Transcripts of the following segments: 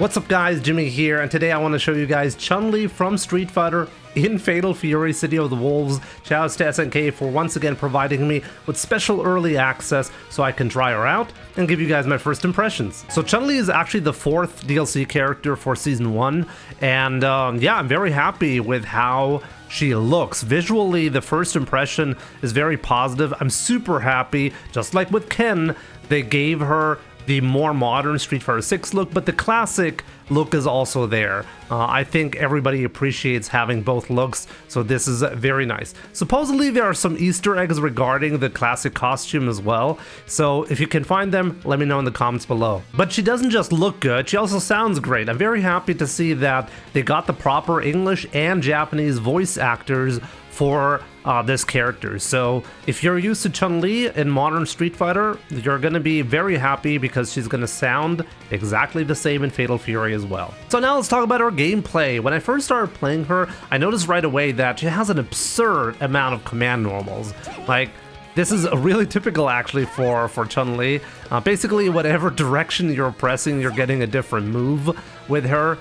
What's up guys, Jimmy here, and today I want to show you guys Chun-Li from Street Fighter in Fatal Fury City of the Wolves. Shoutouts to SNK for once again providing me with special early access so I can try her out and give you guys my first impressions. So Chun-Li is actually the 4th DLC character for Season 1, and yeah, I'm very happy with how she looks. Visually, the first impression is very positive. I'm super happy, just like with Ken, they gave her the more modern Street Fighter 6 look, but the classic look is also there. I think everybody appreciates having both looks, so this is very nice. Supposedly there are some Easter eggs regarding the classic costume as well, so if you can find them, let me know in the comments below. But she doesn't just look good, she also sounds great. I'm very happy to see that they got the proper English and Japanese voice actors for this character. So if you're used to Chun-Li in modern Street Fighter, you're gonna be very happy because she's gonna sound exactly the same in Fatal Fury as well. So now let's talk about her gameplay. When I first started playing her, I noticed right away that she has an absurd amount of command normals. Like, this is really typical actually for Chun-Li. Basically, whatever direction you're pressing, you're getting a different move with her.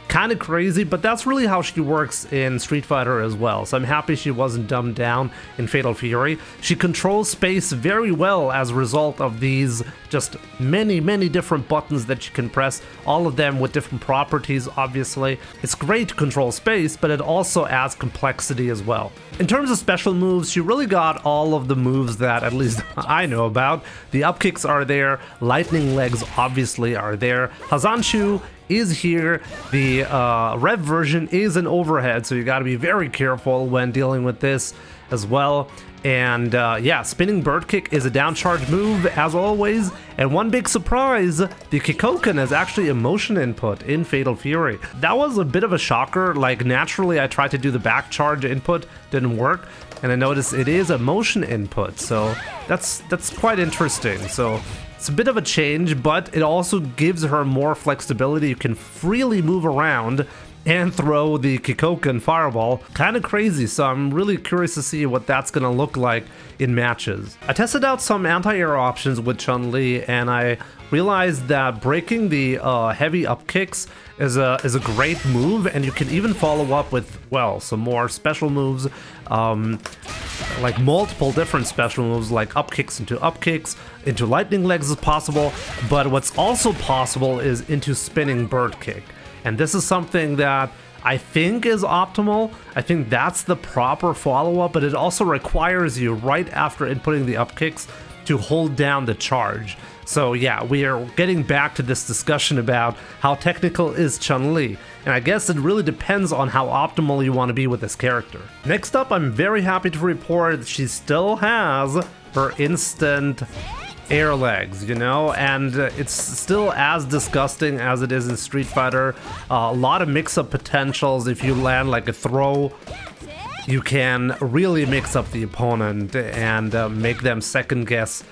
Kind of crazy, but that's really how she works in Street Fighter as well, so I'm happy she wasn't dumbed down in Fatal Fury. She controls space very well as a result of these just many different buttons that you can press, all of them with different properties, obviously. It's great to control space, but it also adds complexity as well. In terms of special moves, she really got all of the moves that at least I know about. The up kicks are there, lightning legs obviously are there, Hazanshu is here, the rev version is an overhead, so you gotta be very careful when dealing with this as well. And yeah, spinning bird kick is a down charge move as always, and one big surprise, the Kikoken is actually a motion input in Fatal Fury. That was a bit of a shocker. Like, naturally I tried to do the back charge input, didn't work, and I noticed it is a motion input, so that's quite interesting. So it's a bit of a change, but it also gives her more flexibility. You can freely move around and throw the Kikoken fireball. Kind of crazy, so I'm really curious to see what that's gonna look like in matches. I tested out some anti-air options with Chun-Li, and I realized that breaking the heavy up kicks is a great move, and you can even follow up with, well, some more special moves, like multiple different special moves, like up kicks, into lightning legs is possible, but what's also possible is into spinning bird kick. And this is something that I think is optimal. I think that's the proper follow-up, but it also requires you right after inputting the up kicks to hold down the charge. So yeah, we are getting back to this discussion about how technical is Chun-Li, and I guess it really depends on how optimal you want to be with this character. Next up, I'm very happy to report that she still has her instant air legs, you know, and it's still as disgusting as it is in Street Fighter. A lot of mix-up potentials. If you land like a throw, you can really mix up the opponent and make them second guess,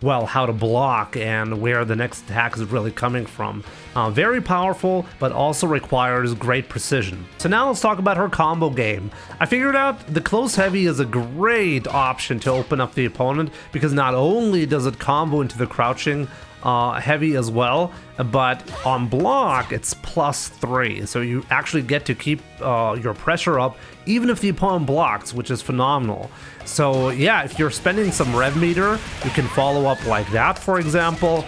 well, how to block and where the next attack is really coming from. Very powerful, but also requires great precision. So now let's talk about her combo game. I figured out the close heavy is a great option to open up the opponent, because not only does it combo into the crouching heavy as well, but on block it's +3, so you actually get to keep your pressure up even if the opponent blocks, which is phenomenal. So yeah, if you're spending some rev meter, you can follow up like that, for example.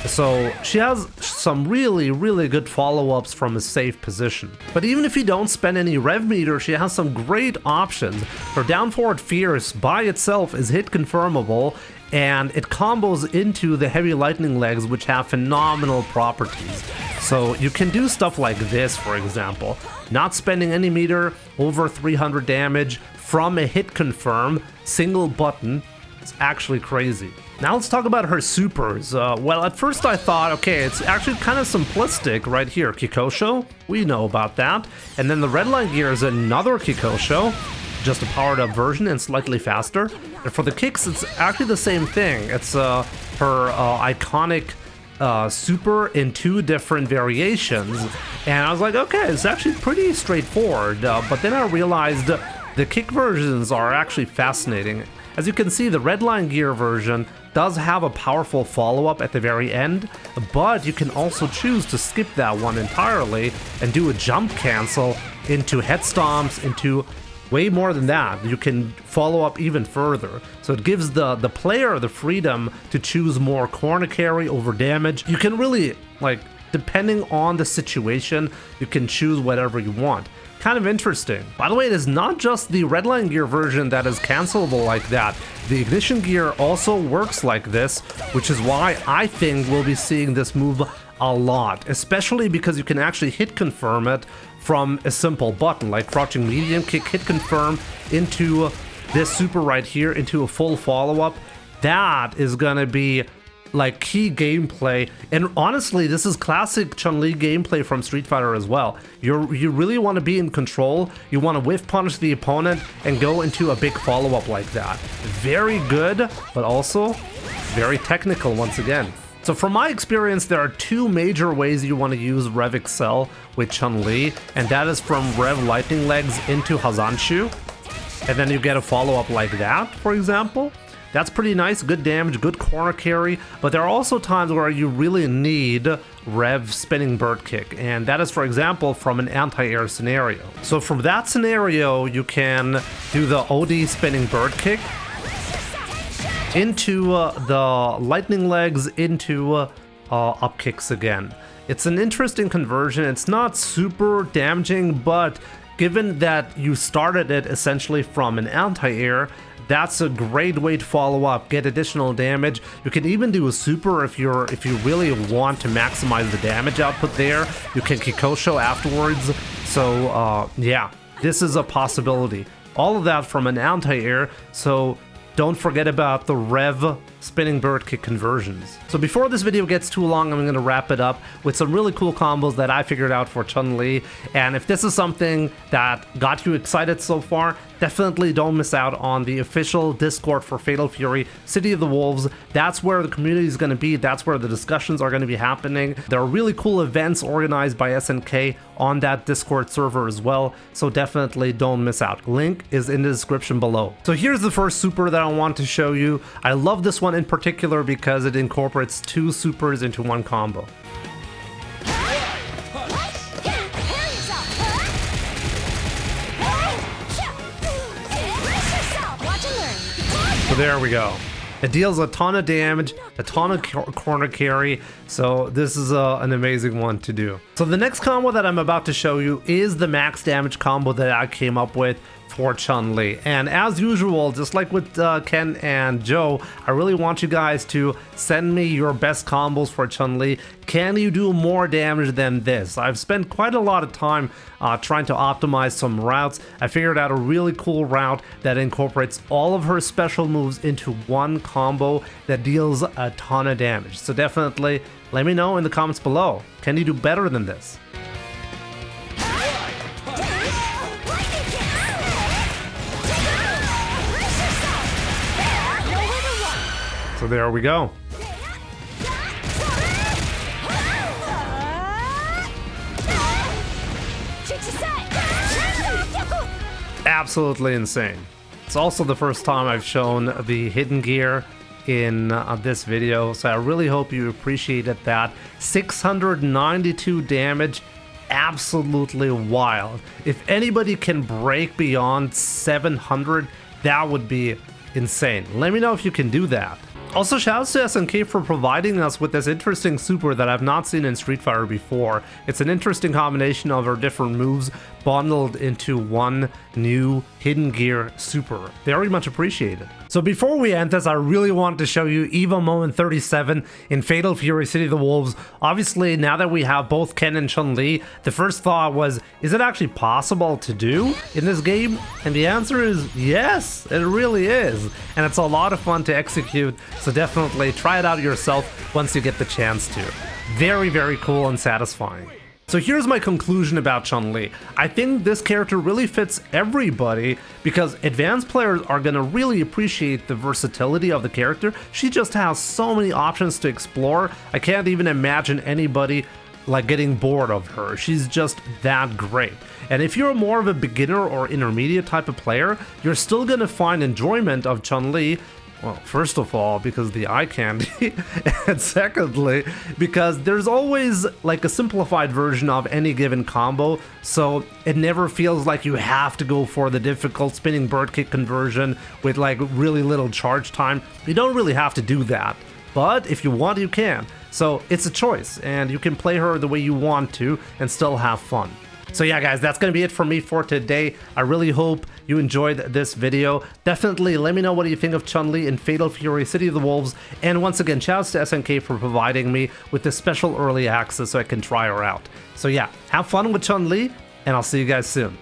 So she has some really good follow-ups from a safe position. But even if you don't spend any rev meter, she has some great options. Her down forward fierce by itself is hit confirmable, and it combos into the heavy lightning legs, which have phenomenal properties. So you can do stuff like this, for example, not spending any meter, over 300 damage from a hit confirm single button. It's actually crazy. Now let's talk about her supers. Well, at first I thought, okay, it's actually kind of simplistic right here. Kikosho, we know about that. And then the red line gear is another Kikosho, just a powered up version and slightly faster. And for the kicks, it's actually the same thing. It's her iconic super in 2 different variations. And I was like, okay, it's actually pretty straightforward. But then I realized the kick versions are actually fascinating. As you can see, the red line gear version does have a powerful follow-up at the very end, but you can also choose to skip that one entirely and do a jump cancel into head stomps, into way more than that. You can follow up even further. So it gives the player the freedom to choose more corner carry over damage. You can really, like, depending on the situation, you can choose whatever you want. Kind of interesting. By the way, it is not just the Redline Gear version that is cancelable like that. The Ignition Gear also works like this, which is why I think we'll be seeing this move a lot, especially because you can actually hit confirm it from a simple button, like crouching medium kick, hit confirm into this super right here, into a full follow-up. That is gonna be like key gameplay, and honestly this is classic Chun-Li gameplay from Street Fighter as well. You really want to be in control, you want to whiff punish the opponent and go into a big follow-up like that. Very good, but also very technical once again. So from my experience, there are two major ways you want to use Rev Excel with Chun-Li, and that is from Rev Lightning Legs into Hazanshu, and then you get a follow-up like that, for example. That's pretty nice, good damage, good corner carry, but there are also times where you really need Rev Spinning Bird Kick, and that is, for example, from an anti-air scenario. So from that scenario, you can do the OD Spinning Bird Kick into the Lightning Legs into up kicks again. It's an interesting conversion. It's not super damaging, but given that you started it essentially from an anti-air, that's a great way to follow up, get additional damage. You can even do a super if you really want to maximize the damage output there. You can Kikosho afterwards. So yeah, this is a possibility. All of that from an anti-air, so don't forget about the Rev Spinning Bird Kick conversions. So before this video gets too long, I'm going to wrap it up with some really cool combos that I figured out for Chun-Li. And if this is something that got you excited so far, definitely don't miss out on the official Discord for Fatal Fury City of the Wolves. That's where the community is going to be. That's where the discussions are going to be happening. There are really cool events organized by SNK on that Discord server as well, so definitely don't miss out. Link is in the description below. So here's the first super that I want to show you. I love this one in particular because it incorporates two supers into one combo. So there we go. It deals a ton of damage, a ton of corner carry, so this is an amazing one to do. So the next combo that I'm about to show you is the max damage combo that I came up with for Chun-Li. And as usual, just like with Ken and Joe, I really want you guys to send me your best combos for Chun-Li. Can you do more damage than this? I've spent quite a lot of time trying to optimize some routes. I figured out a really cool route that incorporates all of her special moves into one combo that deals a ton of damage. So definitely let me know in the comments below. Can you do better than this? So there we go. Absolutely insane. It's also the first time I've shown the hidden gear in this video, so I really hope you appreciated that. 692 damage, absolutely wild. If anybody can break beyond 700, that would be insane. Let me know if you can do that. Also, shoutouts to SNK for providing us with this interesting super that I've not seen in Street Fighter before. It's an interesting combination of our different moves bundled into one new hidden gear super. Very much appreciated. So before we end this, I really wanted to show you Evo Moment 37 in Fatal Fury City of the Wolves. Obviously, now that we have both Ken and Chun-Li, the first thought was, is it actually possible to do in this game? And the answer is yes, it really is. And it's a lot of fun to execute, so definitely try it out yourself once you get the chance to. Very, very cool and satisfying. So here's my conclusion about Chun-Li. I think this character really fits everybody because advanced players are gonna really appreciate the versatility of the character. She just has so many options to explore. I can't even imagine anybody like getting bored of her. She's just that great. And if you're more of a beginner or intermediate type of player, you're still gonna find enjoyment of Chun-Li Well, first of all, because the eye candy, and secondly, because there's always like a simplified version of any given combo, so it never feels like you have to go for the difficult spinning bird kick conversion with like really little charge time. You don't really have to do that, but if you want, you can. So it's a choice, and you can play her the way you want to and still have fun. So yeah, guys, that's going to be it for me for today. I really hope you enjoyed this video. Definitely let me know what you think of Chun-Li in Fatal Fury City of the Wolves. And once again, shouts to SNK for providing me with this special early access so I can try her out. So yeah, have fun with Chun-Li, and I'll see you guys soon.